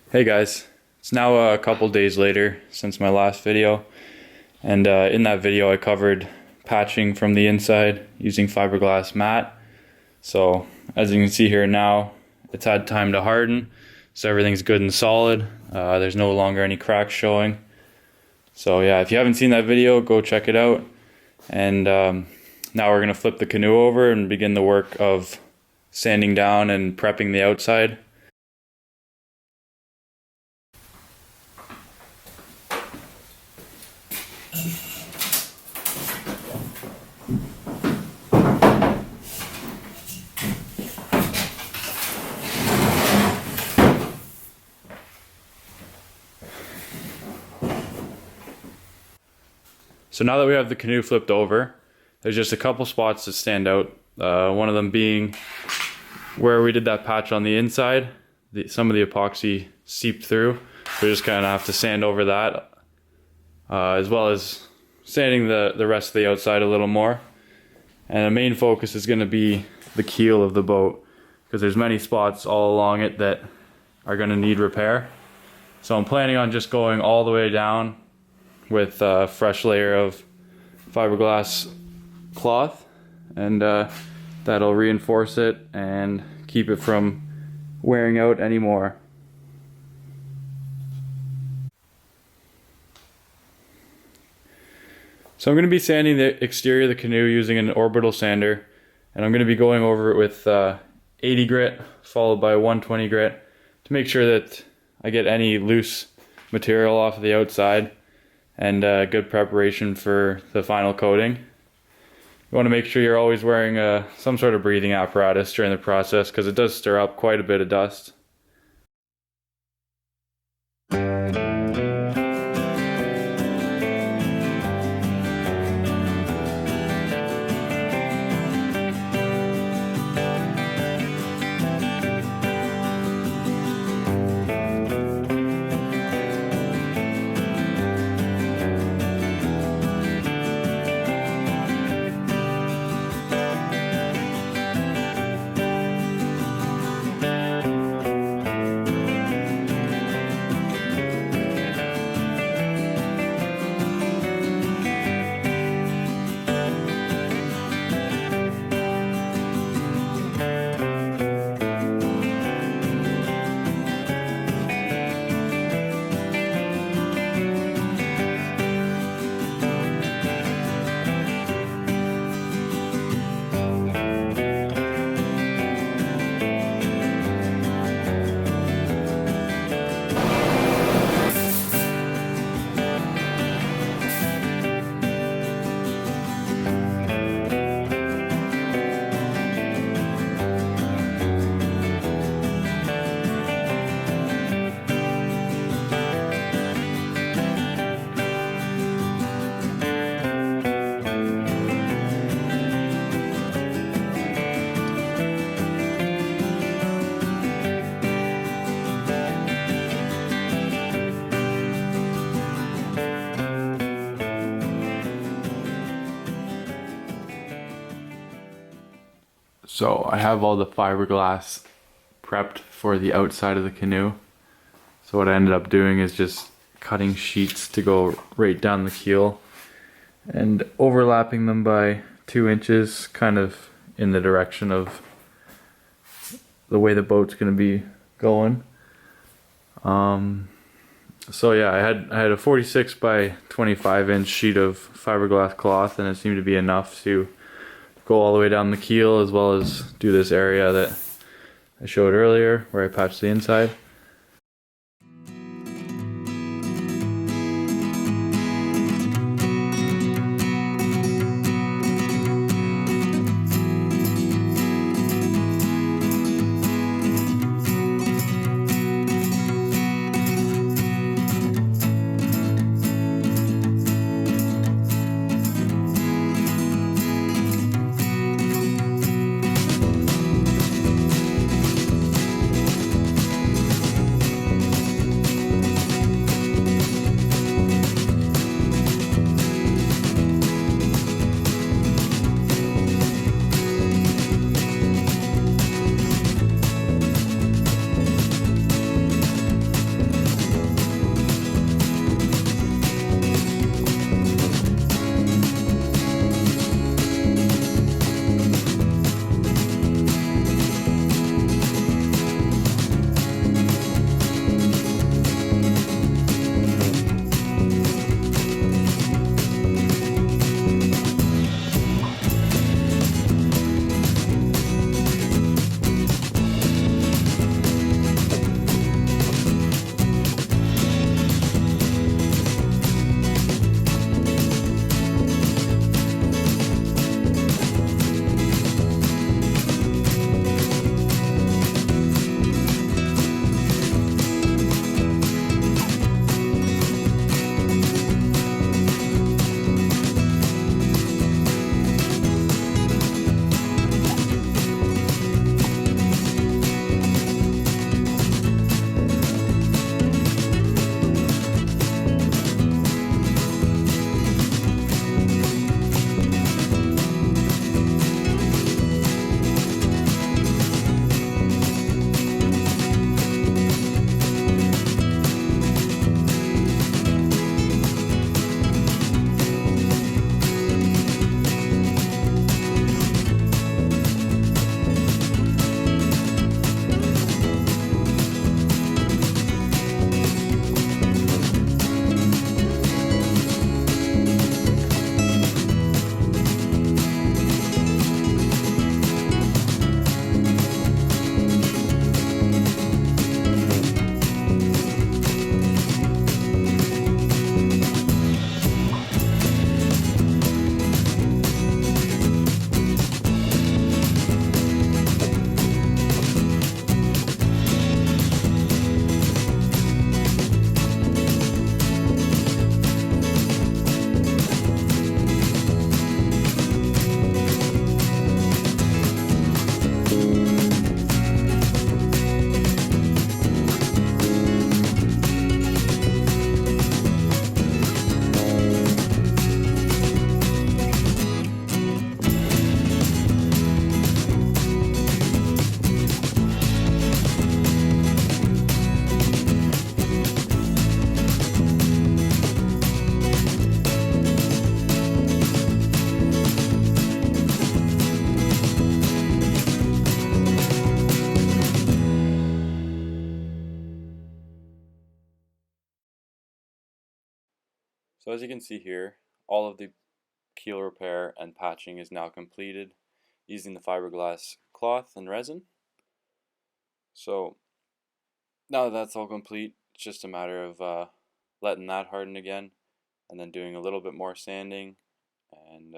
Hey guys, it's now a couple days later since my last video, and in that video I covered patching from the inside using fiberglass mat. So as you can see here now, it's had time to harden, so everything's good and solid. There's no longer any cracks showing. So yeah, if you haven't seen that video, go check it out. And now we're going to flip the canoe over and begin the work of sanding down and prepping the outside. So now that we have the canoe flipped over, there's just a couple spots that stand out. One of them being where we did that patch on the inside. Some of the epoxy seeped through. We just kind of have to sand over that, as well as sanding the rest of the outside a little more. And the main focus is going to be the keel of the boat, because there's many spots all along it that are going to need repair. So I'm planning on just going all the way down with a fresh layer of fiberglass cloth, and that'll reinforce it and keep it from wearing out anymore. So I'm going to be sanding the exterior of the canoe using an orbital sander, and I'm going to be going over it with 80 grit followed by 120 grit to make sure that I get any loose material off of the outside, and good preparation for the final coating. You want to make sure you're always wearing some sort of breathing apparatus during the process, because it does stir up quite a bit of dust. So I have all the fiberglass prepped for the outside of the canoe. So what I ended up doing is just cutting sheets to go right down the keel and overlapping them by 2 inches, kind of in the direction of the way the boat's going to be going. So yeah, I had a 46 by 25 inch sheet of fiberglass cloth, and it seemed to be enough to go all the way down the keel, as well as do this area that I showed earlier where I patched the inside. So as you can see here, all of the keel repair and patching is now completed using the fiberglass cloth and resin. So now that that's all complete, it's just a matter of letting that harden again and then doing a little bit more sanding and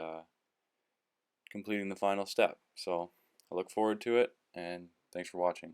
completing the final step. So I look forward to it, and thanks for watching.